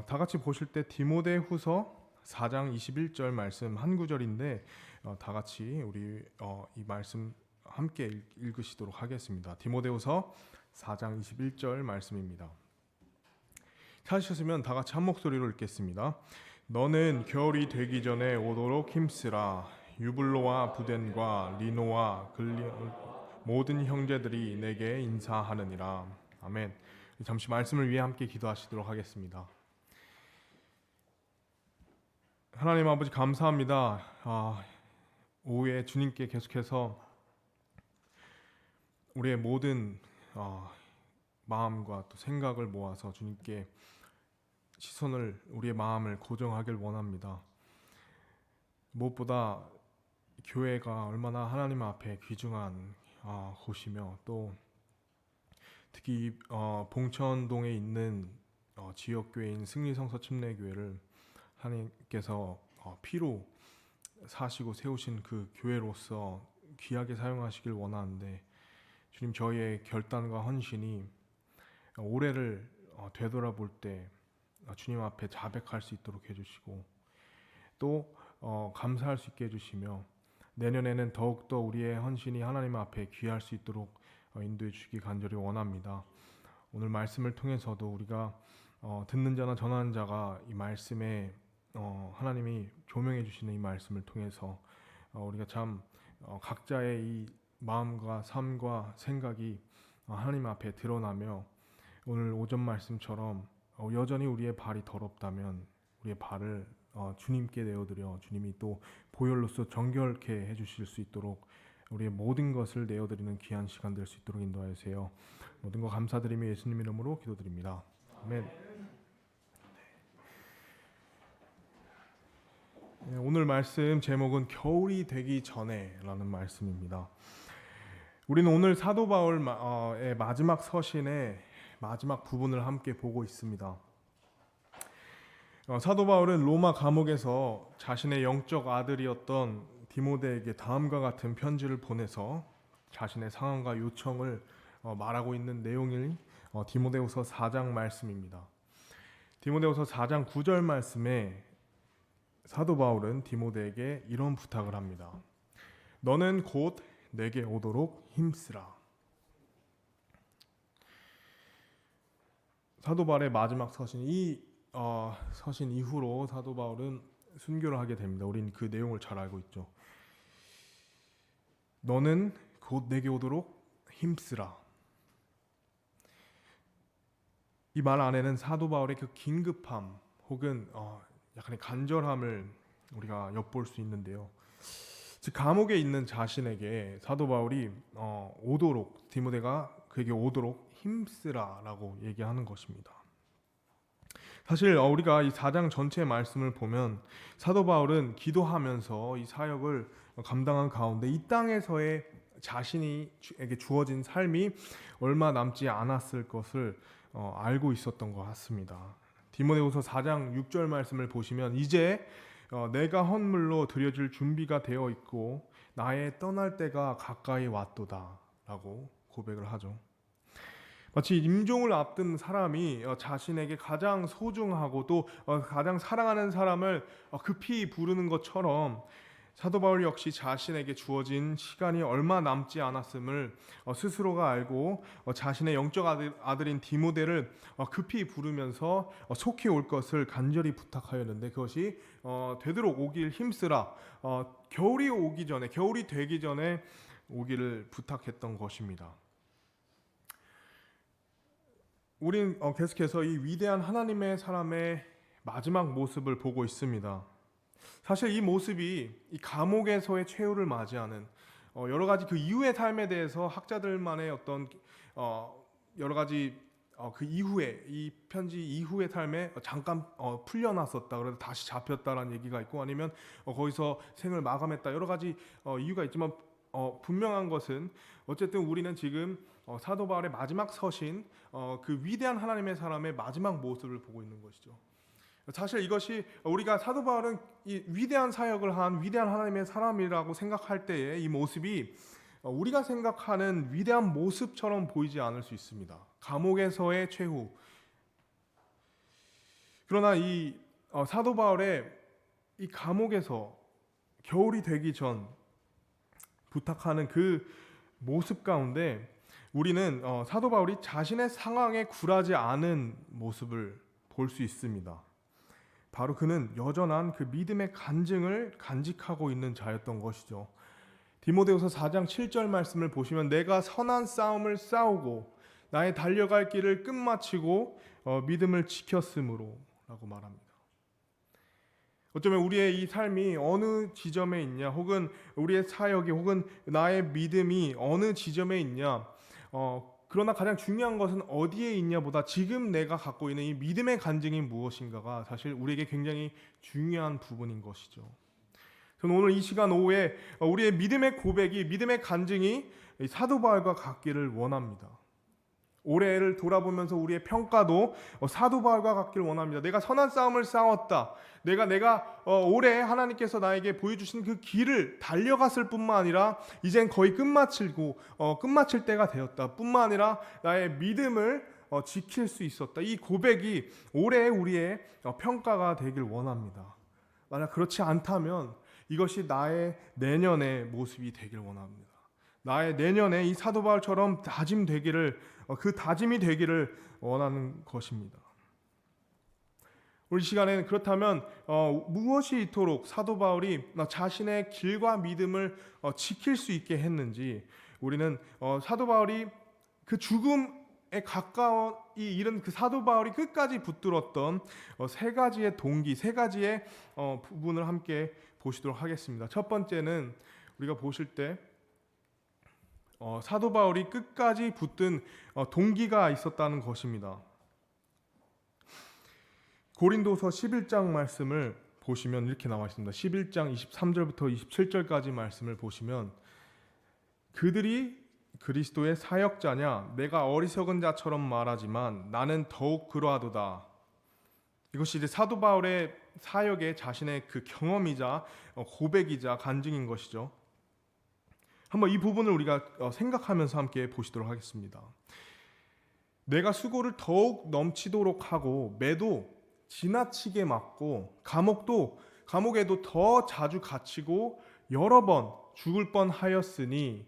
다 같이 보실 때 디모데후서 4장 21절 말씀 한 구절인데 다 같이 우리 이 말씀 함께 읽으시도록 하겠습니다. 디모데후서 4장 21절 말씀입니다. 찾으셨으면 다 같이 한 목소리로 읽겠습니다. 너는 겨울이 되기 전에 오도록 힘쓰라. 유블로와 부덴과 리노와 글리 모든 형제들이 내게 인사하느니라. 아멘. 잠시 말씀을 위해 함께 기도하시도록 하겠습니다. 하나님 아버지 감사합니다. 오후에 주님께 계속해서 우리의 모든 마음과 또 생각을 모아서 주님께 시선을 우리의 마음을 고정하길 원합니다. 무엇보다 교회가 얼마나 하나님 앞에 귀중한 곳이며 또 특히 봉천동에 있는 지역교회인 승리성서 침례교회를 하나님께서 피로 사시고 세우신 그 교회로서 귀하게 사용하시길 원하는데 주님, 저희의 결단과 헌신이 올해를 되돌아볼 때 주님 앞에 자백할 수 있도록 해주시고 또 감사할 수 있게 해주시며 내년에는 더욱더 우리의 헌신이 하나님 앞에 귀할 수 있도록 인도해 주시기 간절히 원합니다. 오늘 말씀을 통해서도 우리가 듣는 자나 전하는 자가 이 말씀에 하나님이 조명해 주시는 이 말씀을 통해서 우리가 참 각자의 이 마음과 삶과 생각이 하나님 앞에 드러나며 오늘 오전 말씀처럼 여전히 우리의 발이 더럽다면 우리의 발을 주님께 내어드려 주님이 또 보혈로서 정결케 해주실 수 있도록 우리의 모든 것을 내어드리는 귀한 시간 될 수 있도록 인도하세요. 모든 것 감사드리며 예수님 이름으로 기도드립니다. 아멘. 오늘 말씀 제목은 겨울이 되기 전에 라는 말씀입니다. 우리는 오늘 사도 바울의 마지막 서신의 마지막 부분을 함께 보고 있습니다. 사도 바울은 로마 감옥에서 자신의 영적 아들이었던 디모데에게 다음과 같은 편지를 보내서 자신의 상황과 요청을 말하고 있는 내용이 디모데후서 4장 말씀입니다. 디모데후서 4장 9절 말씀에 사도 바울은 디모데에게 이런 부탁을 합니다. 너는 곧 내게 오도록 힘쓰라. 사도 바울의 마지막 서신, 이 서신 이후로 사도 바울은 순교를 하게 됩니다. 우리는 그 내용을 잘 알고 있죠. 너는 곧 내게 오도록 힘쓰라. 이 말 안에는 사도 바울의 그 긴급함 혹은 약간의 간절함을 우리가 엿볼 수 있는데요. 즉 감옥에 있는 자신에게 사도 바울이 오도록 디모데가 그에게 오도록 힘쓰라라고 얘기하는 것입니다. 사실 우리가 이 4장 전체 말씀을 보면 사도 바울은 기도하면서 이 사역을 감당한 가운데 이 땅에서의 자신에게 주어진 삶이 얼마 남지 않았을 것을 알고 있었던 것 같습니다. 디모데후서 4장 6절 말씀을 보시면 이제 내가 헌물로 드려질 준비가 되어 있고 나의 떠날 때가 가까이 왔도다 라고 고백을 하죠. 마치 임종을 앞둔 사람이 자신에게 가장 소중하고 또 가장 사랑하는 사람을 급히 부르는 것처럼 사도 바울 역시 자신에게 주어진 시간이 얼마 남지 않았음을 스스로가 알고 자신의 영적 아들인 디모데를 급히 부르면서 속히 올 것을 간절히 부탁하였는데 그것이 되도록 오길 힘쓰라. 겨울이 되기 전에 오기를 부탁했던 것입니다. 우린 계속해서 이 위대한 하나님의 사람의 마지막 모습을 보고 있습니다. 사실 이 모습이 이 감옥에서의 최후를 맞이하는 여러 가지 그 이후의 삶에 대해서 학자들만의 어떤 여러 가지 그 이후에 이 편지 이후의 삶에 잠깐 풀려났었다 그래서 다시 잡혔다라는 얘기가 있고 아니면 거기서 생을 마감했다 여러 가지 이유가 있지만 분명한 것은 어쨌든 우리는 지금 사도 바울의 마지막 서신 그 위대한 하나님의 사람의 마지막 모습을 보고 있는 것이죠. 사실 이것이 우리가 사도 바울은 이 위대한 사역을 한 위대한 하나님의 사람이라고 생각할 때에 이 모습이 우리가 생각하는 위대한 모습처럼 보이지 않을 수 있습니다. 감옥에서의 최후, 그러나 이 사도 바울의 이 감옥에서 겨울이 되기 전 부탁하는 그 모습 가운데 우리는 사도 바울이 자신의 상황에 굴하지 않은 모습을 볼 수 있습니다. 바로 그는 여전한 그 믿음의 간증을 간직하고 있는 자였던 것이죠. 디모데후서 4장 7절 말씀을 보시면 내가 선한 싸움을 싸우고 나의 달려갈 길을 끝마치고 믿음을 지켰으므로 라고 말합니다. 어쩌면 우리의 이 삶이 어느 지점에 있냐, 혹은 우리의 사역이, 혹은 나의 믿음이 어느 지점에 있냐, 그러나 가장 중요한 것은 어디에 있냐보다 지금 내가 갖고 있는 이 믿음의 간증이 무엇인가가 사실 우리에게 굉장히 중요한 부분인 것이죠. 저는 오늘 이 시간 오후에 우리의 믿음의 고백이, 믿음의 간증이 사도 바울과 같기를 원합니다. 올해를 돌아보면서 우리의 평가도 사도 바울과 같기를 원합니다. 내가 선한 싸움을 싸웠다. 내가 올해 하나님께서 나에게 보여주신 그 길을 달려갔을 뿐만 아니라 이젠 거의 끝마칠 때가 되었다. 뿐만 아니라 나의 믿음을 지킬 수 있었다. 이 고백이 올해 우리의 평가가 되길 원합니다. 만약 그렇지 않다면 이것이 나의 내년의 모습이 되길 원합니다. 나의 내년에 이 사도 바울처럼 그 다짐이 되기를 원하는 것입니다. 우리 시간에는 그렇다면 무엇이 이토록 사도 바울이 자신의 길과 믿음을 지킬 수 있게 했는지, 우리는 사도 바울이 그 죽음에 가까이 이른 그 사도 바울이 끝까지 붙들었던 세 가지의 동기, 세 가지의 부분을 함께 보시도록 하겠습니다. 첫 번째는 우리가 보실 때 사도 바울이 끝까지 붙든 동기가 있었다는 것입니다. 고린도서 11장 말씀을 보시면 이렇게 나와 있습니다. 11장 23절부터 27절까지 말씀을 보시면 그들이 그리스도의 사역자냐? 내가 어리석은 자처럼 말하지만 나는 더욱 그러하도다. 이것이 이제 사도 바울의 사역의 자신의 그 경험이자 고백이자 간증인 것이죠. 한번 이 부분을 우리가 생각하면서 함께 보시도록 하겠습니다. 내가 수고를 더욱 넘치도록 하고 매도 지나치게 맞고 감옥에도 더 자주 갇히고 여러 번 죽을 뻔하였으니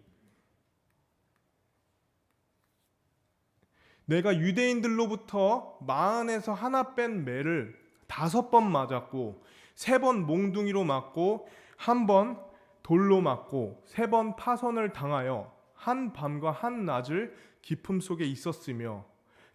내가 유대인들로부터 마흔에서 하나 뺀 매를 5번 맞았고 3번 몽둥이로 맞고 1번 돌로 맞고 3번 파선을 당하여 한 밤과 한 낮을 깊음 속에 있었으며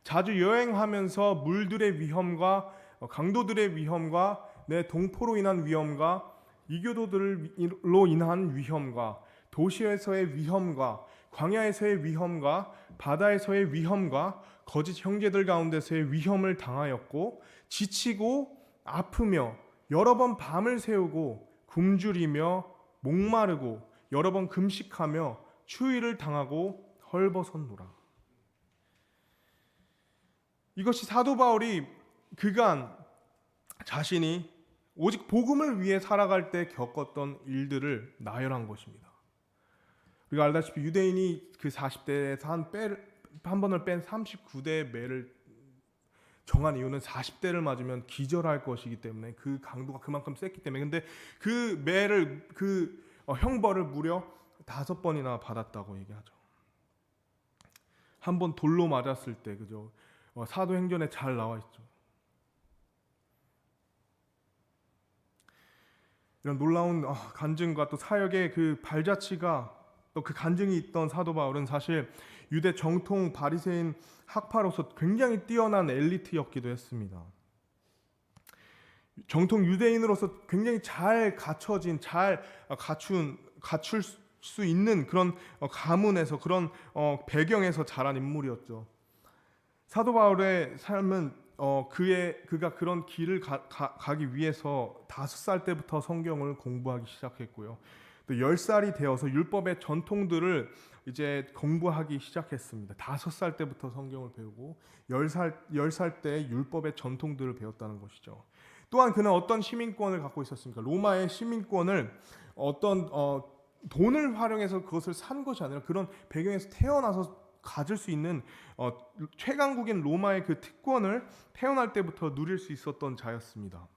자주 여행하면서 물들의 위험과 강도들의 위험과 내 동포로 인한 위험과 이교도들로 인한 위험과 도시에서의 위험과 광야에서의 위험과 바다에서의 위험과 거짓 형제들 가운데서의 위험을 당하였고 지치고 아프며 여러 번 밤을 새우고 굶주리며 목마르고 여러 번 금식하며 추위를 당하고 헐벗었노라. 이것이 사도 바울이 그간 자신이 오직 복음을 위해 살아갈 때 겪었던 일들을 나열한 것입니다. 우리가 알다시피 유대인이 그 40대에서 한 번을 뺀 39대의 매를 정한 이유는 40대를 맞으면 기절할 것이기 때문에 그 강도가 그만큼 셌기 때문에. 근데 그 매를 형벌을 무려 5번이나 받았다고 얘기하죠. 한 번 돌로 맞았을 때, 그죠? 사도행전에 잘 나와 있죠. 이런 놀라운 간증과 또 사역의 그 발자취가 또 그 간증이 있던 사도 바울은 사실 유대 정통 바리새인 학파로서 굉장히 뛰어난 엘리트였기도 했습니다. 정통 유대인으로서 굉장히 잘 갖춰진, 갖출 수 있는 그런 가문에서, 그런 배경에서 자란 인물이었죠. 사도 바울의 삶은 그가 그런 길을 가기 위해서 5살 때부터 성경을 공부하기 시작했고요. 또 10살이 되어서 율법의 전통들을 이제 공부하기 시작했습니다. 5살 때부터 성경을 배우고 10살 때 율법의 전통들을 배웠다는 것이죠. 또한 그는 어떤 시민권을 갖고 있었습니까? 로마의 시민권을 어떤 돈을 활용해서 그것을 산 것이 아니라 그런 배경에서 태어나서 가질 수 있는 최강국인 로마의 그 특권을 태어날 때부터 누릴 수 있었던 자였습니다.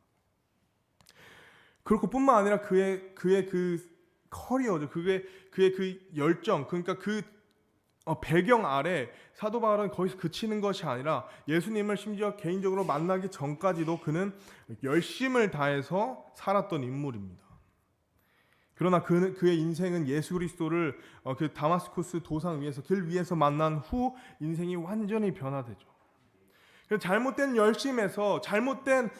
그렇고 뿐만 아니라 그의 그 커리어죠. 그의 그 열정, 그러니까 그 배경 아래 사도 바울은 거기서 그치는 것이 아니라 예수님을 심지어 개인적으로 만나기 전까지도 그는 열심을 다해서 살았던 인물입니다. 그러나 그의 인생은 예수 그리스도를 그 다마스쿠스 도상 위에서 길 위에서 만난 후 인생이 완전히 변화되죠. 잘못된 열심에서 잘못된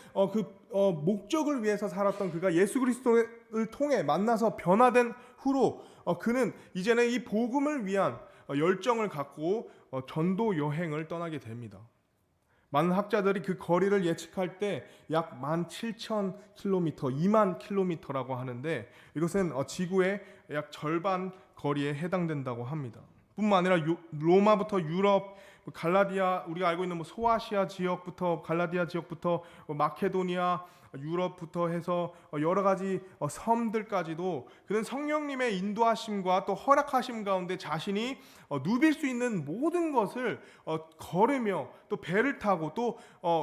목적을 위해서 살았던 그가 예수 그리스도를 통해 만나서 변화된 후로 그는 이제는 이 복음을 위한 열정을 갖고 전도 여행을 떠나게 됩니다. 많은 학자들이 그 거리를 예측할 때 약 17,000km, 20,000km라고 하는데 이것은 지구의 약 절반 거리에 해당된다고 합니다. 뿐만 아니라 로마부터 유럽, 갈라디아, 우리가 알고 있는 소아시아 지역부터 갈라디아 지역부터 마케도니아, 유럽부터 해서 여러 가지 섬들까지도 그는 성령님의 인도하심과 또 허락하심 가운데 자신이 누빌 수 있는 모든 것을 걸으며 또 배를 타고 또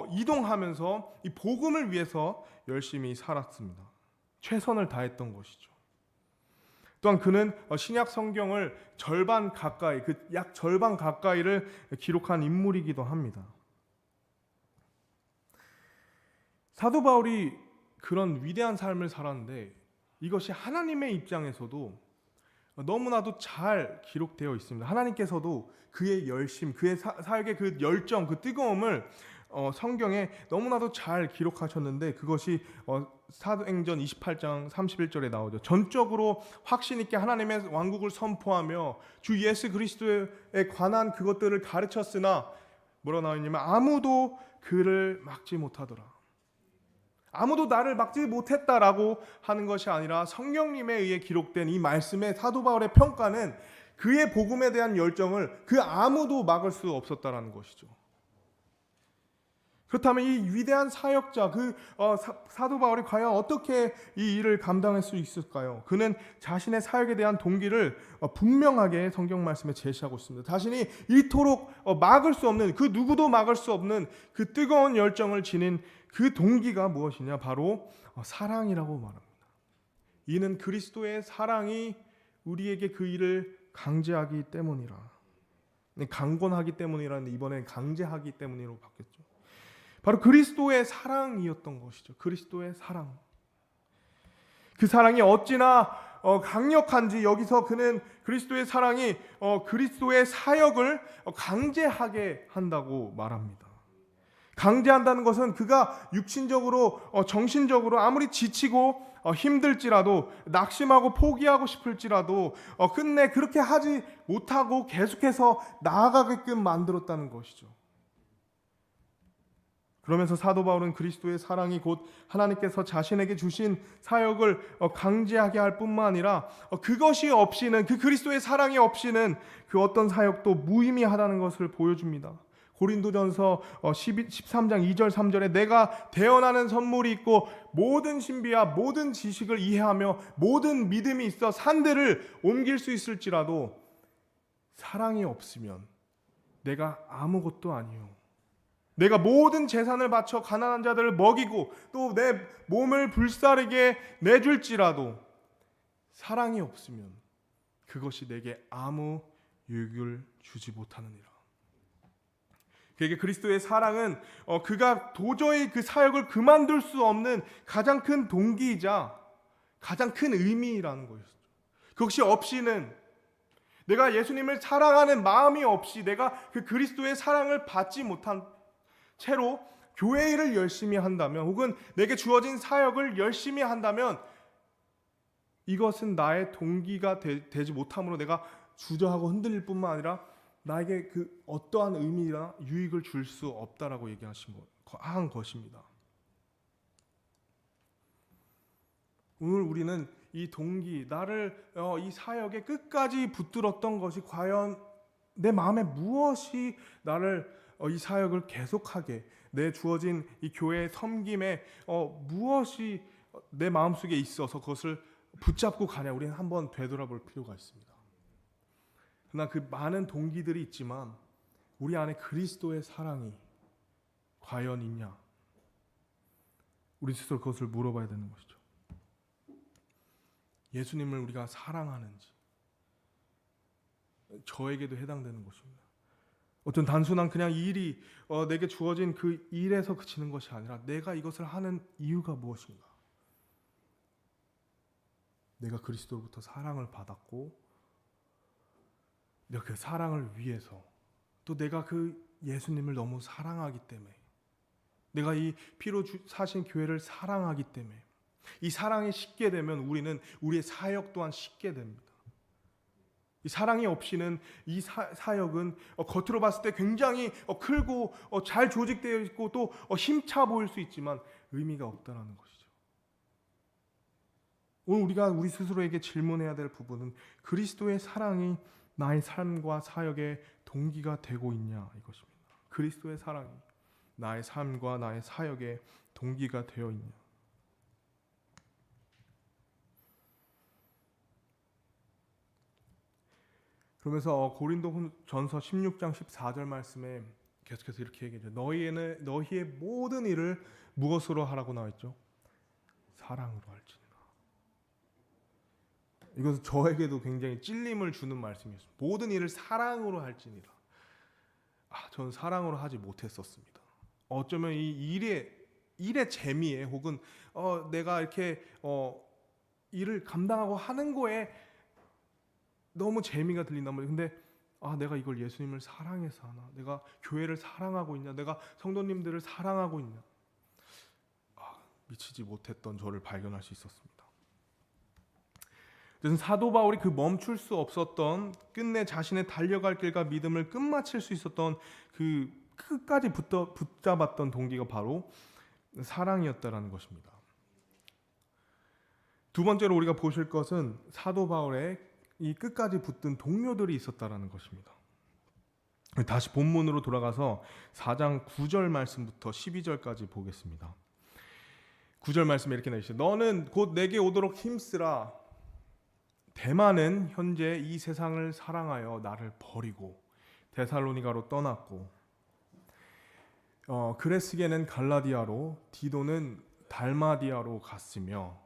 이동하면서 이 복음을 위해서 열심히 살았습니다. 최선을 다했던 것이죠. 또한 그는 신약 성경을 절반 가까이, 약 절반 가까이를 기록한 인물이기도 합니다. 사도 바울이 그런 위대한 삶을 살았는데 이것이 하나님의 입장에서도 너무나도 잘 기록되어 있습니다. 하나님께서도 그의 열심, 그의 사역의 그 열정, 그 뜨거움을 성경에 너무나도 잘 기록하셨는데 그것이 사도행전 28장 31절에 나오죠. 전적으로 확신 있게 하나님의 왕국을 선포하며 주 예수 그리스도에 관한 그것들을 가르쳤으나 뭐라 나와 있냐면 아무도 그를 막지 못하더라. 아무도 나를 막지 못했다라고 하는 것이 아니라 성령님에 의해 기록된 이 말씀의 사도 바울의 평가는 그의 복음에 대한 열정을 그 아무도 막을 수 없었다라는 것이죠. 그렇다면 이 위대한 사역자 사도 바울이 과연 어떻게 이 일을 감당할 수 있을까요? 그는 자신의 사역에 대한 동기를 분명하게 성경 말씀에 제시하고 있습니다. 자신이 이토록 막을 수 없는 그 누구도 막을 수 없는 그 뜨거운 열정을 지닌 그 동기가 무엇이냐? 바로 사랑이라고 말합니다. 이는 그리스도의 사랑이 우리에게 그 일을 강제하기 때문이라. 강권하기 때문이라는데 이번엔 강제하기 때문이라고 바뀌었죠. 바로 그리스도의 사랑이었던 것이죠. 그리스도의 사랑. 그 사랑이 어찌나 강력한지 여기서 그는 그리스도의 사랑이 그리스도의 사역을 강제하게 한다고 말합니다. 강제한다는 것은 그가 육신적으로 정신적으로 아무리 지치고 힘들지라도 낙심하고 포기하고 싶을지라도 끝내 그렇게 하지 못하고 계속해서 나아가게끔 만들었다는 것이죠. 그러면서 사도 바울은 그리스도의 사랑이 곧 하나님께서 자신에게 주신 사역을 강제하게 할 뿐만 아니라 그것이 없이는 그 그리스도의 사랑이 없이는 그 어떤 사역도 무의미하다는 것을 보여줍니다. 고린도전서 13장 2절 3절에 내가 대언하는 선물이 있고 모든 신비와 모든 지식을 이해하며 모든 믿음이 있어 산들을 옮길 수 있을지라도 사랑이 없으면 내가 아무것도 아니요. 내가 모든 재산을 바쳐 가난한 자들을 먹이고 또 내 몸을 불사르게 내줄지라도 사랑이 없으면 그것이 내게 아무 유익을 주지 못하느니라. 그에게 그리스도의 사랑은 그가 도저히 그 사역을 그만둘 수 없는 가장 큰 동기이자 가장 큰 의미라는 것이었죠. 그것이 없이는 내가 예수님을 사랑하는 마음이 없이 내가 그 그리스도의 사랑을 받지 못한 채로 교회 일을 열심히 한다면 혹은 내게 주어진 사역을 열심히 한다면 이것은 나의 동기가 되지 못함으로 내가 주저하고 흔들릴 뿐만 아니라 나에게 그 어떠한 의미나 유익을 줄 수 없다라고 한 것입니다. 오늘 우리는 이 동기, 나를 이 사역에 끝까지 붙들었던 것이 과연 내 마음에 무엇이 나를 이 사역을 계속하게 내 주어진 이 교회의 섬김에 무엇이 내 마음속에 있어서 그것을 붙잡고 가냐 우리는 한번 되돌아볼 필요가 있습니다. 그러나 그 많은 동기들이 있지만 우리 안에 그리스도의 사랑이 과연 있냐? 우리 스스로 그것을 물어봐야 되는 것이죠. 예수님을 우리가 사랑하는지 저에게도 해당되는 것입니다. 어떤 단순한 그냥 일이 내게 주어진 그 일에서 그치는 것이 아니라 내가 이것을 하는 이유가 무엇인가? 내가 그리스도로부터 사랑을 받았고 내가 그 사랑을 위해서 또 내가 그 예수님을 너무 사랑하기 때문에 내가 이 피로 사신 교회를 사랑하기 때문에 이 사랑이 식게 되면 우리는 우리의 사역 또한 식게 됩니다. 이 사랑이 없이는 이 사역은 겉으로 봤을 때 굉장히 크고 잘 조직되어 있고 또 힘차 보일 수 있지만 의미가 없다는 것이죠. 오늘 우리가 우리 스스로에게 질문해야 될 부분은 그리스도의 사랑이 나의 삶과 사역의 동기가 되고 있냐 이것입니다. 그리스도의 사랑이 나의 삶과 나의 사역의 동기가 되어 있냐. 그러면서 고린도전서 16장 14절 말씀에 계속해서 이렇게 얘기해요. 너희의 모든 일을 무엇으로 하라고 나와 있죠? 사랑으로 할지니라. 이것은 저에게도 굉장히 찔림을 주는 말씀이었습니다. 모든 일을 사랑으로 할지니라. 저는 사랑으로 하지 못했었습니다. 어쩌면 이 일의 재미에 혹은 내가 이렇게 일을 감당하고 하는 거에 너무 재미가 들린단 말이에요. 근데 내가 이걸 예수님을 사랑해서 하나? 내가 교회를 사랑하고 있냐? 내가 성도님들을 사랑하고 있냐? 미치지 못했던 저를 발견할 수 있었습니다. 그래서 사도 바울이 그 멈출 수 없었던 끝내 자신의 달려갈 길과 믿음을 끝마칠 수 있었던 그 끝까지 붙잡았던 동기가 바로 사랑이었다라는 것입니다. 두 번째로 우리가 보실 것은 사도 바울의 이 끝까지 붙든 동료들이 있었다라는 것입니다. 다시 본문으로 돌아가서 4장 9절 말씀부터 12절까지 보겠습니다. 9절 말씀에 이렇게 나와있어요. 너는 곧 내게 오도록 힘쓰라. 데마는 현재 이 세상을 사랑하여 나를 버리고 데살로니가로 떠났고 그레스게는 갈라디아로 디도는 달마디아로 갔으며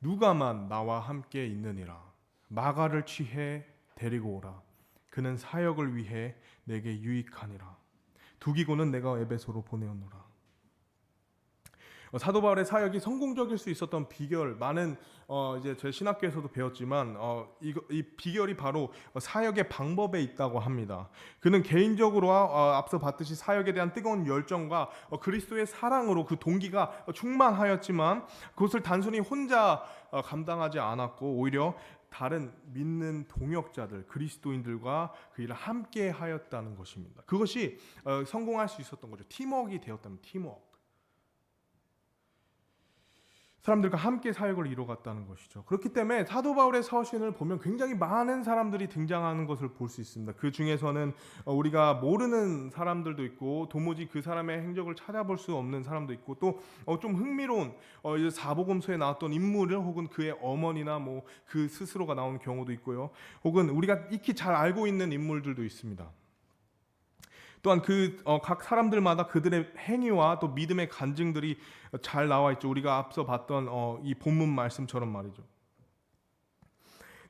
누가만 나와 함께 있느니라. 마가를 취해 데리고 오라. 그는 사역을 위해 내게 유익하니라. 두기고는 내가 에베소로 보내었노라. 사도 바울의 사역이 성공적일 수 있었던 비결, 많은 이제 제 신학교에서도 배웠지만 이 비결이 바로 사역의 방법에 있다고 합니다. 그는 개인적으로 앞서 봤듯이 사역에 대한 뜨거운 열정과 그리스도의 사랑으로 그 동기가 충만하였지만 그것을 단순히 혼자 감당하지 않았고 오히려 다른 믿는 동역자들, 그리스도인들과 그 일을 함께 하였다는 것입니다. 그것이 성공할 수 있었던 거죠. 팀워크가 되었다면 팀워크. 사람들과 함께 사역을 이뤄갔다는 것이죠. 그렇기 때문에 사도 바울의 서신을 보면 굉장히 많은 사람들이 등장하는 것을 볼 수 있습니다. 그 중에서는 우리가 모르는 사람들도 있고 도무지 그 사람의 행적을 찾아볼 수 없는 사람도 있고 또 좀 흥미로운 이제 사복음서에 나왔던 인물을 혹은 그의 어머니나 뭐 그 스스로가 나오는 경우도 있고요. 혹은 우리가 익히 잘 알고 있는 인물들도 있습니다. 또한 각 사람들마다 그들의 행위와 또 믿음의 간증들이 잘 나와 있죠. 우리가 앞서 봤던 이 본문 말씀처럼 말이죠.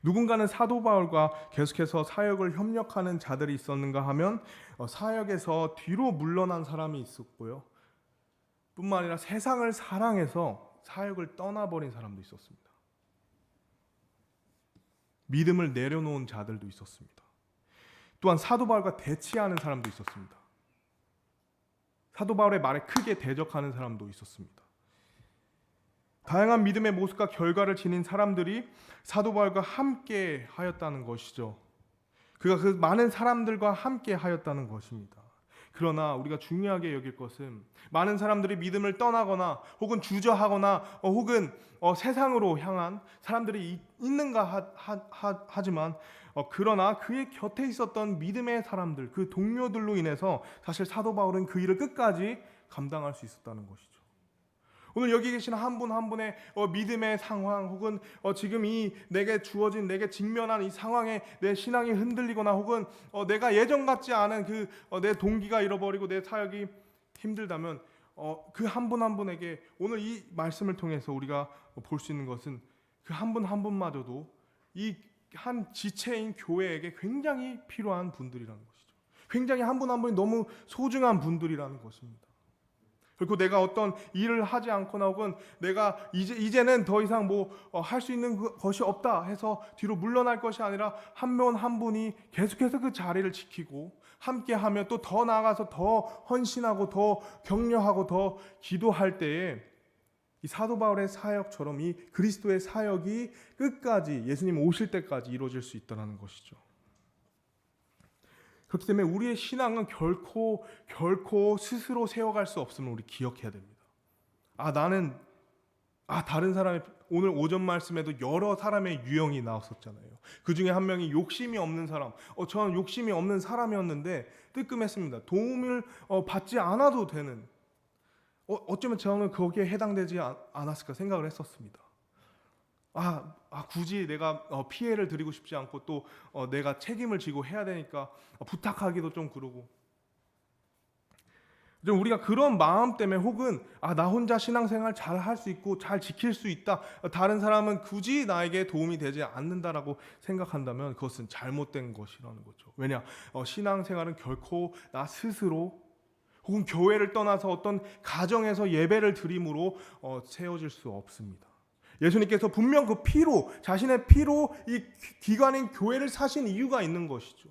누군가는 사도 바울과 계속해서 사역을 협력하는 자들이 있었는가 하면 사역에서 뒤로 물러난 사람이 있었고요. 뿐만 아니라 세상을 사랑해서 사역을 떠나버린 사람도 있었습니다. 믿음을 내려놓은 자들도 있었습니다. 또한 사도 바울과 대치하는 사람도 있었습니다. 사도 바울의 말에 크게 대적하는 사람도 있었습니다. 다양한 믿음의 모습과 결과를 지닌 사람들이 사도 바울과 함께 하였다는 것이죠. 그가 그 많은 사람들과 함께 하였다는 것입니다. 그러나 우리가 중요하게 여길 것은 많은 사람들이 믿음을 떠나거나 혹은 주저하거나 혹은 세상으로 향한 사람들이 있는가 하지만 그러나 그의 곁에 있었던 믿음의 사람들, 그 동료들로 인해서 사실 사도 바울은 그 일을 끝까지 감당할 수 있었다는 것이죠. 오늘 여기 계신 한 분 한 분의 믿음의 상황, 혹은 지금 이 내게 주어진, 내게 직면한 이 상황에 내 신앙이 흔들리거나, 혹은 내가 예전 같지 않은 내 동기가 잃어버리고 내 사역이 힘들다면, 그 한 분 한 분에게 오늘 이 말씀을 통해서 우리가 볼 수 있는 것은, 그 한 분 한 분마저도 이 한 지체인 교회에게 굉장히 필요한 분들이라는 것이죠. 굉장히 한 분 한 분이 너무 소중한 분들이라는 것입니다. 그리고 내가 어떤 일을 하지 않거나, 혹은 내가 이제는 더 이상 할 수 있는 것이 없다 해서 뒤로 물러날 것이 아니라, 한 분 한 분이 계속해서 그 자리를 지키고 함께하며, 또 더 나아가서 더 헌신하고 더 격려하고 더 기도할 때에 이 사도 바울의 사역처럼 이 그리스도의 사역이 끝까지, 예수님 오실 때까지 이루어질 수 있다는 것이죠. 그렇기 때문에 우리의 신앙은 결코 스스로 세워갈 수 없음을 우리 기억해야 됩니다. 나는 다른 사람의, 오늘 오전 말씀에도 여러 사람의 유형이 나왔었잖아요. 그 중에 한 명이 욕심이 없는 사람. 저는 욕심이 없는 사람이었는데 뜨끔했습니다. 도움을 받지 않아도 되는, 어쩌면 저는 거기에 해당되지 않았을까 생각을 했었습니다. 굳이 내가 피해를 드리고 싶지 않고, 또 내가 책임을 지고 해야 되니까 부탁하기도 좀 그러고, 좀 우리가 그런 마음 때문에, 혹은 나 혼자 신앙생활 잘 할 수 있고 잘 지킬 수 있다, 다른 사람은 굳이 나에게 도움이 되지 않는다라고 생각한다면 그것은 잘못된 것이라는 거죠. 왜냐? 신앙생활은 결코 나 스스로, 혹은 교회를 떠나서 어떤 가정에서 예배를 드림으로 세워질 수 없습니다. 예수님께서 분명 그 피로, 자신의 피로 이 기관인 교회를 사신 이유가 있는 것이죠.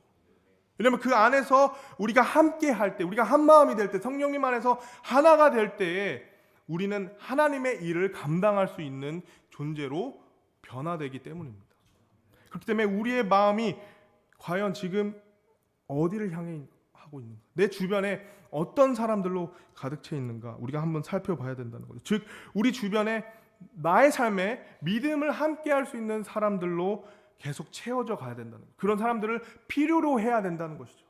왜냐하면 그 안에서 우리가 함께 할 때, 우리가 한 마음이 될 때, 성령님 안에서 하나가 될 때에 우리는 하나님의 일을 감당할 수 있는 존재로 변화되기 때문입니다. 그렇기 때문에 우리의 마음이 과연 지금 어디를 향해 하고 있는가, 내 주변에 어떤 사람들로 가득 차 있는가, 우리가 한번 살펴봐야 된다는 거죠. 즉 우리 주변에 나의 삶에 믿음을 함께 할 수 있는 사람들로 계속 채워져 가야 된다는 거예요. 그런 사람들을 필요로 해야 된다는 것이죠.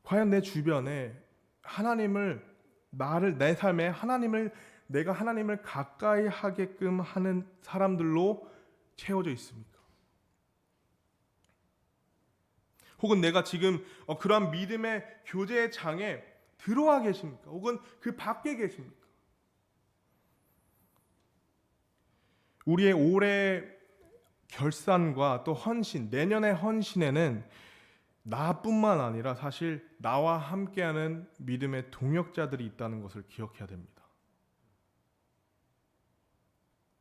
과연 내 주변에 내 삶에 내가 하나님을 가까이 하게끔 하는 사람들로 채워져 있습니까? 혹은 내가 지금 그러한 믿음의 교제의 장에 들어와 계십니까? 혹은 그 밖에 계십니까? 우리의 올해 결산과 또 헌신, 내년의 헌신에는 나뿐만 아니라 사실 나와 함께하는 믿음의 동역자들이 있다는 것을 기억해야 됩니다.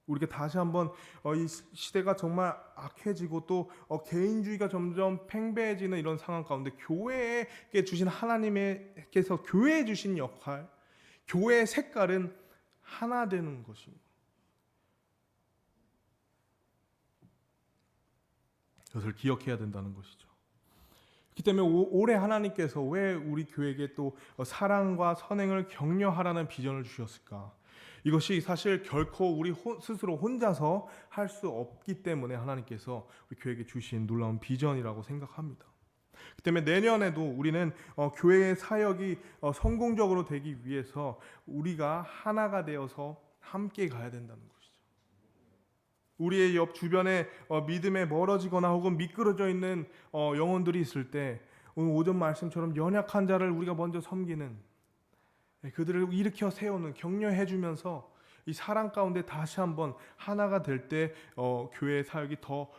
우리가 다시 한번 이 시대가 정말 악해지고, 또 개인주의가 점점 팽배해지는 이런 상황 가운데 교회에게 주신, 하나님께서 교회에 주신 역할, 교회의 색깔은 하나 되는 것입니다. 그것을 기억해야 된다는 것이죠. 그렇기 때문에 올해 하나님께서 왜 우리 교회에게 또 사랑과 선행을 격려하라는 비전을 주셨을까? 이것이 사실 결코 우리 스스로 혼자서 할 수 없기 때문에 하나님께서 우리 교회에게 주신 놀라운 비전이라고 생각합니다. 그렇기 때문에 내년에도 우리는 교회의 사역이 성공적으로 되기 위해서 우리가 하나가 되어서 함께 가야 된다는 것이죠. 우리의 옆 주변에 믿음에 멀어지거나 혹은 미끄러져 있는 영혼들이 있을 때, 오늘 오전 말씀처럼 연약한 자를 우리가 먼저 섬기는, 그들을 일으켜 세우는, 격려해 주면서 이 사랑 가운데 다시 한번 하나가 될 때 교회의 사역이 더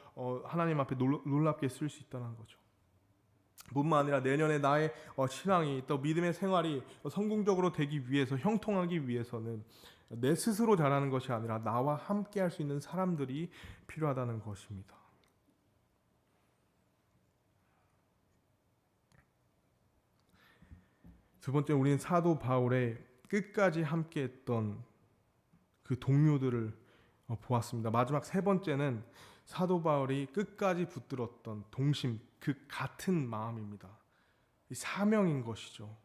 하나님 앞에 놀랍게 쓸 수 있다는 거죠. 뿐만 아니라 내년에 나의 신앙이, 또 믿음의 생활이 성공적으로 되기 위해서, 형통하기 위해서는 내 스스로 잘하는 것이 아니라 나와 함께 할 수 있는 사람들이 필요하다는 것입니다. 두 번째, 우리는 사도 바울의 끝까지 함께했던 그 동료들을 보았습니다. 마지막 세 번째는 사도 바울이 끝까지 붙들었던 동심, 그 같은 마음입니다. 이 사명인 것이죠.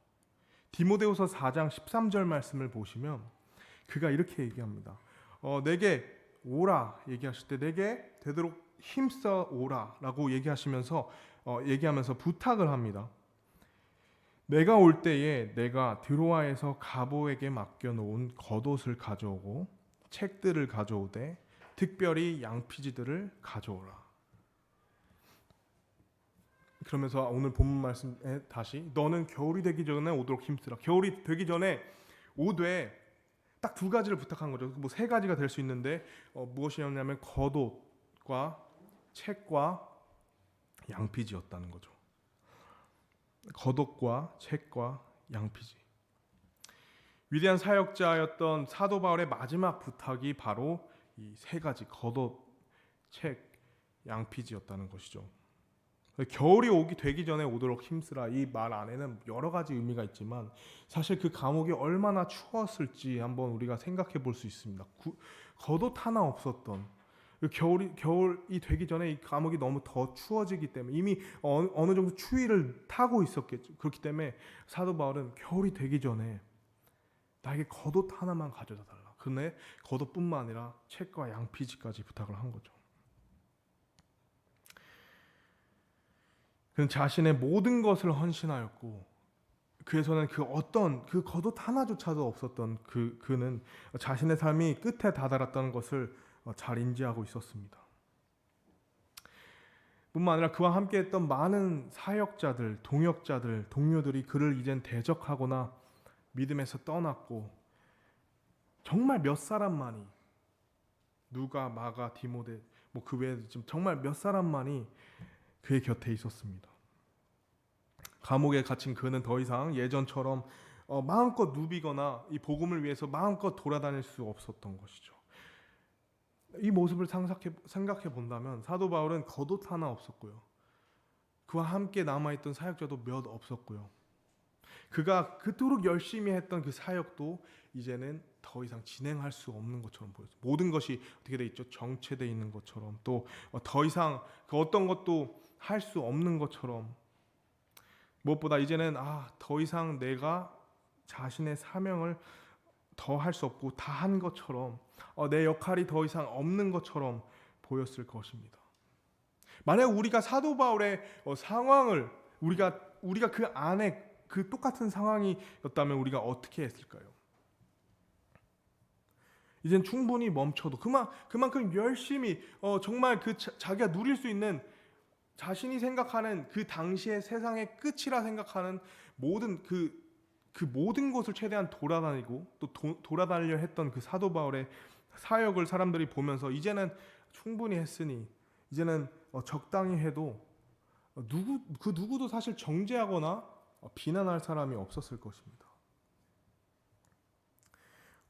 디모데후서 4장 13절 말씀을 보시면 그가 이렇게 얘기합니다. 내게 오라 얘기하실 때, 내게 되도록 힘써 오라라고 얘기하면서 부탁을 합니다. 내가 올 때에 내가 드로아에서 가보에게 맡겨놓은 겉옷을 가져오고 책들을 가져오되 특별히 양피지들을 가져오라. 그러면서 오늘 본문 말씀에 다시 너는 겨울이 되기 전에 오도록 힘쓰라. 겨울이 되기 전에 오되 딱 두 가지를 부탁한 거죠. 뭐 세 가지가 될 수 있는데 무엇이었냐면 겉옷과 책과 양피지였다는 거죠. 겉옷과 책과 양피지. 위대한 사역자였던 사도 바울의 마지막 부탁이 바로 이 세 가지 겉옷, 책, 양피지였다는 것이죠. 겨울이 되기 전에 오도록 힘쓰라. 이 말 안에는 여러 가지 의미가 있지만 사실 그 감옥이 얼마나 추웠을지 한번 우리가 생각해 볼 수 있습니다. 겉옷 하나 없었던 겨울이 되기 전에 이 감옥이 너무 더 추워지기 때문에 이미 어느 정도 추위를 타고 있었겠죠. 그렇기 때문에 사도 바울은 겨울이 되기 전에 나에게 겉옷 하나만 가져다 달라. 근데 겉옷뿐만 아니라 책과 양피지까지 부탁을 한 거죠. 그는 자신의 모든 것을 헌신하였고 그에서는 그 겉옷 하나조차도 없었던 그는 자신의 삶이 끝에 다다랐다는 것을 잘 인지하고 있었습니다. 뿐만 아니라 그와 함께했던 많은 사역자들, 동역자들, 동료들이 그를 이젠 대적하거나 믿음에서 떠났고 정말 몇 사람만이 누가, 마가, 디모데 뭐 그 외에 정말 몇 사람만이 그의 곁에 있었습니다. 감옥에 갇힌 그는 더 이상 예전처럼 마음껏 누비거나 이 복음을 위해서 마음껏 돌아다닐 수 없었던 것이죠. 이 모습을 생각해 본다면 사도 바울은 겉옷 하나 없었고요. 그와 함께 남아있던 사역자도 몇 없었고요. 그가 그토록 열심히 했던 그 사역도 이제는 더 이상 진행할 수 없는 것처럼 보였어요. 모든 것이 어떻게 돼 있죠? 정체되어 있는 것처럼 또 더 이상 그 어떤 것도 할 수 없는 것처럼 무엇보다 이제는 더 이상 내가 자신의 사명을 더 할 수 없고 다 한 것처럼 내 역할이 더 이상 없는 것처럼 보였을 것입니다. 만약 우리가 사도 바울의 상황을 우리가 그 안에 그 똑같은 상황이었다면 우리가 어떻게 했을까요? 이젠 충분히 멈춰도 그만큼 열심히 정말 자기가 누릴 수 있는 자신이 생각하는 그 당시의 세상의 끝이라 생각하는 모든 모든 곳을 최대한 돌아다니고 또 돌아다니려 했던 그 사도 바울의 사역을 사람들이 보면서 이제는 충분히 했으니 이제는 적당히 해도 누구도 사실 정죄하거나 비난할 사람이 없었을 것입니다.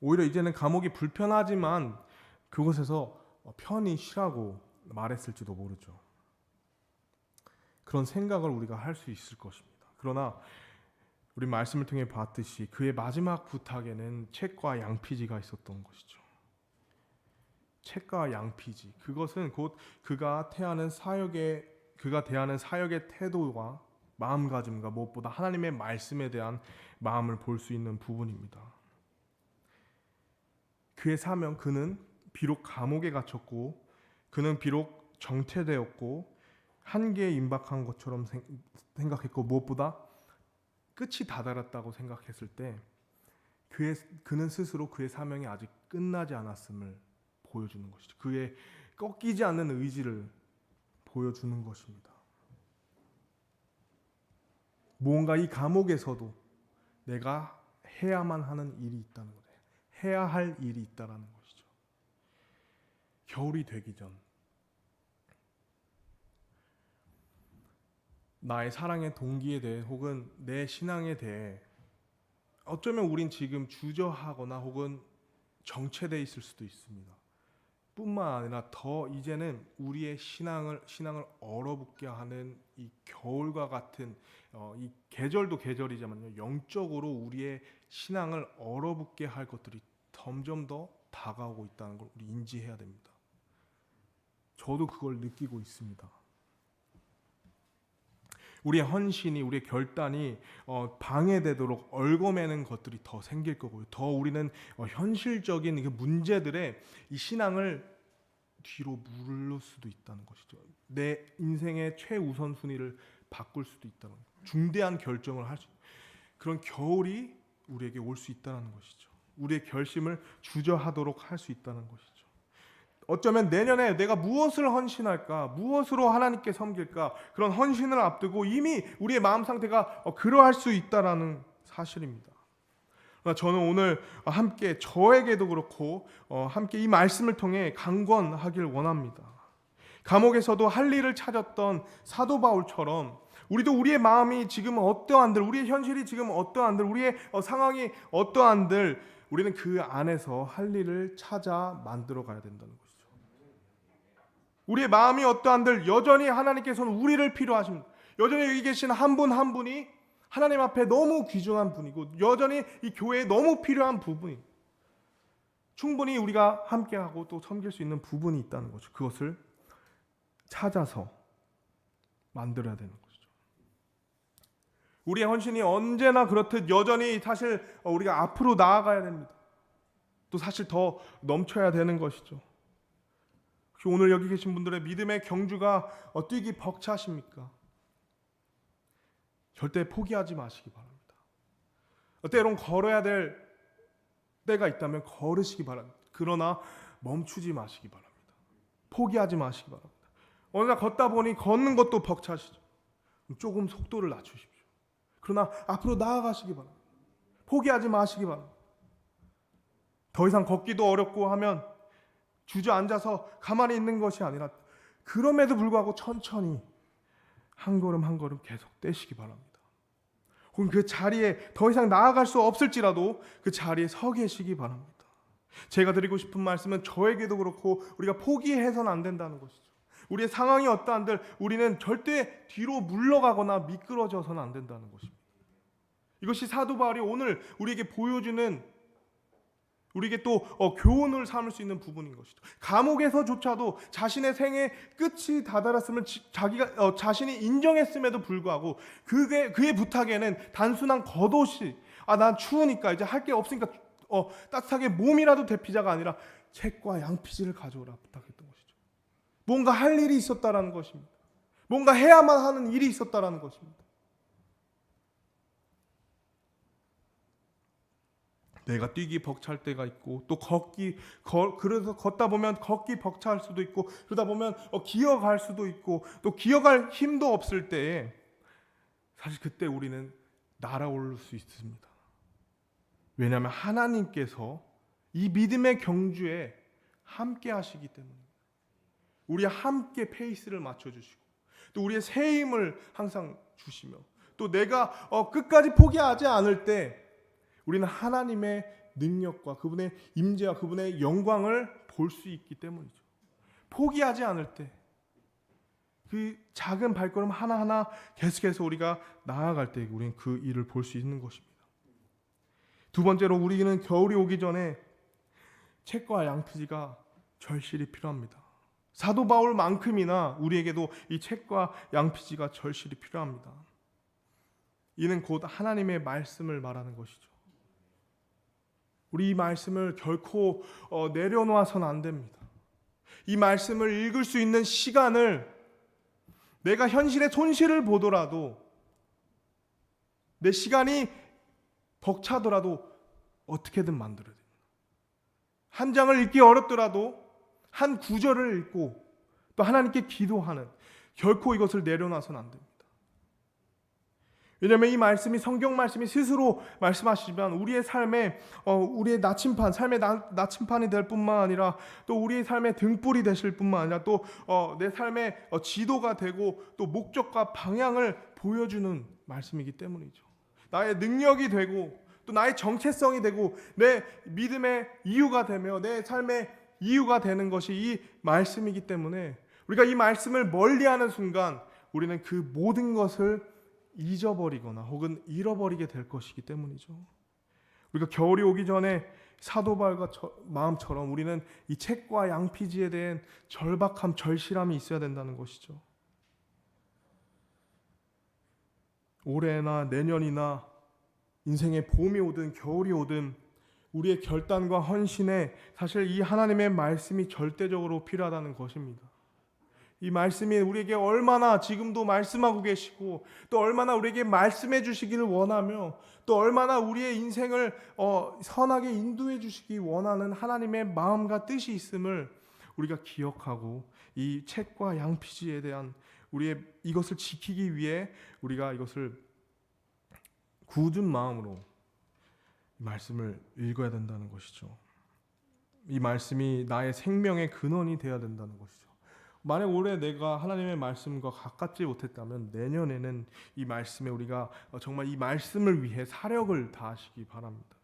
오히려 이제는 감옥이 불편하지만 그곳에서 편히 쉬라고 말했을지도 모르죠. 그런 생각을 우리가 할 수 있을 것입니다. 그러나 우리 말씀을 통해 봤듯이 그의 마지막 부탁에는 책과 양피지가 있었던 것이죠. 책과 양피지, 그것은 곧 그가 대하는 사역의 태도와 마음가짐과 무엇보다 하나님의 말씀에 대한 마음을 볼 수 있는 부분입니다. 그의 사명, 그는 비록 감옥에 갇혔고 그는 비록 정체되었고 한계에 임박한 것처럼 생각했고 무엇보다 끝이 다다랐다고 생각했을 때 그는 스스로 그의 사명이 아직 끝나지 않았음을 보여주는 것이죠. 그의 꺾이지 않는 의지를 보여주는 것입니다. 무언가 이 감옥에서도 내가 해야만 하는 일이 있다는 거예요. 해야 할 일이 있다는 것이죠. 겨울이 되기 전 나의 사랑의 동기에 대해 혹은 내 신앙에 대해 어쩌면 우린 지금 주저하거나 혹은 정체되어 있을 수도 있습니다. 뿐만 아니라 더 이제는 우리의 신앙을 얼어붙게 하는 이 겨울과 같은 이 계절도 계절이지만요, 영적으로 우리의 신앙을 얼어붙게 할 것들이 점점 더 다가오고 있다는 걸 우리 인지해야 됩니다. 저도 그걸 느끼고 있습니다. 우리의 헌신이, 우리의 결단이 방해되도록 얽어매는 것들이 더 생길 거고요. 더 우리는 현실적인 그 문제들에 이 신앙을 뒤로 물을 수도 있다는 것이죠. 내 인생의 최우선순위를 바꿀 수도 있다는 거예요. 중대한 결정을 할 수 있어요. 그런 겨울이 우리에게 올 수 있다는 것이죠. 우리의 결심을 주저하도록 할 수 있다는 것이죠. 어쩌면 내년에 내가 무엇을 헌신할까, 무엇으로 하나님께 섬길까, 그런 헌신을 앞두고 이미 우리의 마음 상태가 그러할 수 있다라는 사실입니다. 저는 오늘 함께 저에게도 그렇고 함께 이 말씀을 통해 강권하길 원합니다. 감옥에서도 할 일을 찾았던 사도 바울처럼 우리도 우리의 마음이 지금 어떠한들, 우리의 현실이 지금 어떠한들, 우리의 상황이 어떠한들, 우리는 그 안에서 할 일을 찾아 만들어 가야 된다는 것이죠. 우리의 마음이 어떠한들 여전히 하나님께서는 우리를 필요하십니다. 여전히 여기 계신 한 분 한 분이 하나님 앞에 너무 귀중한 분이고 여전히 이 교회에 너무 필요한 부분이, 충분히 우리가 함께하고 또 섬길 수 있는 부분이 있다는 거죠. 그것을 찾아서 만들어야 되는 것이죠. 우리의 헌신이 언제나 그렇듯 여전히 사실 우리가 앞으로 나아가야 됩니다. 또 사실 더 넘쳐야 되는 것이죠. 혹시 오늘 여기 계신 분들의 믿음의 경주가 뛰기 벅차십니까? 절대 포기하지 마시기 바랍니다. 때론 걸어야 될 때가 있다면 걸으시기 바랍니다. 그러나 멈추지 마시기 바랍니다. 포기하지 마시기 바랍니다. 어느 날 걷다 보니 걷는 것도 벅차시죠. 조금 속도를 낮추십시오. 그러나 앞으로 나아가시기 바랍니다. 포기하지 마시기 바랍니다. 더 이상 걷기도 어렵고 하면 주저앉아서 가만히 있는 것이 아니라 그럼에도 불구하고 천천히 한 걸음 한 걸음 계속 떼시기 바랍니다. 혹은 그 자리에 더 이상 나아갈 수 없을지라도 그 자리에 서 계시기 바랍니다. 제가 드리고 싶은 말씀은 저에게도 그렇고 우리가 포기해서는 안 된다는 것이죠. 우리의 상황이 어떠한들 우리는 절대 뒤로 물러가거나 미끄러져서는 안 된다는 것입니다. 이것이 사도 바울이 오늘 우리에게 보여주는, 우리에게 또 교훈을 삼을 수 있는 부분인 것이죠. 감옥에서조차도 자신의 생의 끝이 다다랐음을 자기가 자신이 인정했음에도 불구하고 그의 부탁에는 단순한 겉옷이, 난 추우니까 이제 할 게 없으니까 따뜻하게 몸이라도 데피자가 아니라 책과 양피지를 가져오라 부탁했던 것이죠. 뭔가 할 일이 있었다라는 것입니다. 뭔가 해야만 하는 일이 있었다라는 것입니다. 내가 뛰기 벅찰 때가 있고 또 그래서 걷다 보면 걷기 벅찰 수도 있고 그러다 보면 기어갈 수도 있고 또 기어갈 힘도 없을 때에 사실 그때 우리는 날아오를 수 있습니다. 왜냐하면 하나님께서 이 믿음의 경주에 함께 하시기 때문입니다. 우리 함께 페이스를 맞춰주시고 또 우리의 새 힘을 항상 주시며 또 내가 끝까지 포기하지 않을 때 우리는 하나님의 능력과 그분의 임재와 그분의 영광을 볼 수 있기 때문이죠. 포기하지 않을 때 그 작은 발걸음 하나하나 계속해서 우리가 나아갈 때 우리는 그 일을 볼 수 있는 것입니다. 두 번째로 우리는 겨울이 오기 전에 책과 양피지가 절실히 필요합니다. 사도 바울만큼이나 우리에게도 이 책과 양피지가 절실히 필요합니다. 이는 곧 하나님의 말씀을 말하는 것이죠. 우리 이 말씀을 결코 내려놓아서는 안 됩니다. 이 말씀을 읽을 수 있는 시간을 내가 현실의 손실을 보더라도 내 시간이 벅차더라도 어떻게든 만들어야 됩니다. 한 장을 읽기 어렵더라도 한 구절을 읽고 또 하나님께 기도하는, 결코 이것을 내려놔서는 안 됩니다. 왜냐하면 이 말씀이, 성경 말씀이 스스로 말씀하시지만 우리의 삶에 우리의 나침판, 삶의 나침판이 될 뿐만 아니라 또 우리의 삶의 등불이 되실 뿐만 아니라 또 내 삶의 지도가 되고 또 목적과 방향을 보여주는 말씀이기 때문이죠. 나의 능력이 되고 또 나의 정체성이 되고 내 믿음의 이유가 되며 내 삶의 이유가 되는 것이 이 말씀이기 때문에 우리가 이 말씀을 멀리하는 순간 우리는 그 모든 것을 잊어버리거나 혹은 잃어버리게 될 것이기 때문이죠. 우리가 겨울이 오기 전에 사도 바울과 마음처럼 우리는 이 책과 양피지에 대한 절박함, 절실함이 있어야 된다는 것이죠. 올해나 내년이나 인생의 봄이 오든 겨울이 오든 우리의 결단과 헌신에 사실 이 하나님의 말씀이 절대적으로 필요하다는 것입니다. 이 말씀이 우리에게 얼마나 지금도 말씀하고 계시고 또 얼마나 우리에게 말씀해 주시기를 원하며 또 얼마나 우리의 인생을 선하게 인도해 주시기 원하는 하나님의 마음과 뜻이 있음을 우리가 기억하고 이 책과 양피지에 대한 우리의 이것을 지키기 위해 우리가 이것을 굳은 마음으로 말씀을 읽어야 된다는 것이죠. 이 말씀이 나의 생명의 근원이 되어야 된다는 것이죠. 만약 올해 내가 하나님의 말씀과 가깝지 못했다면 내년에는 이 말씀에 우리가 정말 이 말씀을 위해 사력을 다하시기 바랍니다.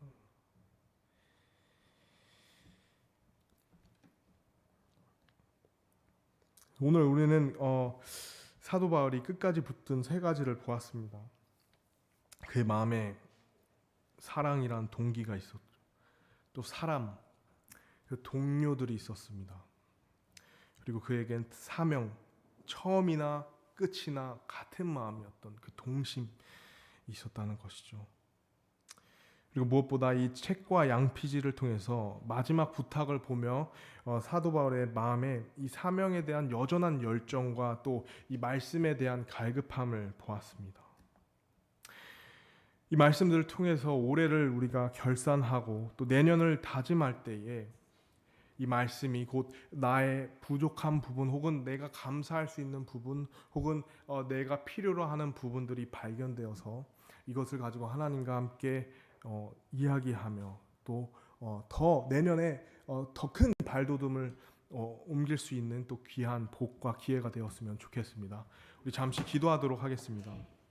오늘 우리는 사도 바울이 끝까지 붙든 세 가지를 보았습니다. 그의 마음에 사랑이란 동기가 있었죠. 또 사람, 그 동료들이 있었습니다. 그리고 그에겐 사명, 처음이나 끝이나 같은 마음이었던 그 동심이 있었다는 것이죠. 그리고 무엇보다 이 책과 양피지를 통해서 마지막 부탁을 보며 사도 바울의 마음에 이 사명에 대한 여전한 열정과 또 이 말씀에 대한 갈급함을 보았습니다. 이 말씀들을 통해서 올해를 우리가 결산하고 또 내년을 다짐할 때에 이 말씀이 곧 나의 부족한 부분 혹은 내가 감사할 수 있는 부분 혹은 내가 필요로 하는 부분들이 발견되어서 이것을 가지고 하나님과 함께 이야기하며 또 더 내년에 더 큰 발돋움을 옮길 수 있는 또 귀한 복과 기회가 되었으면 좋겠습니다. 우리 잠시 기도하도록 하겠습니다.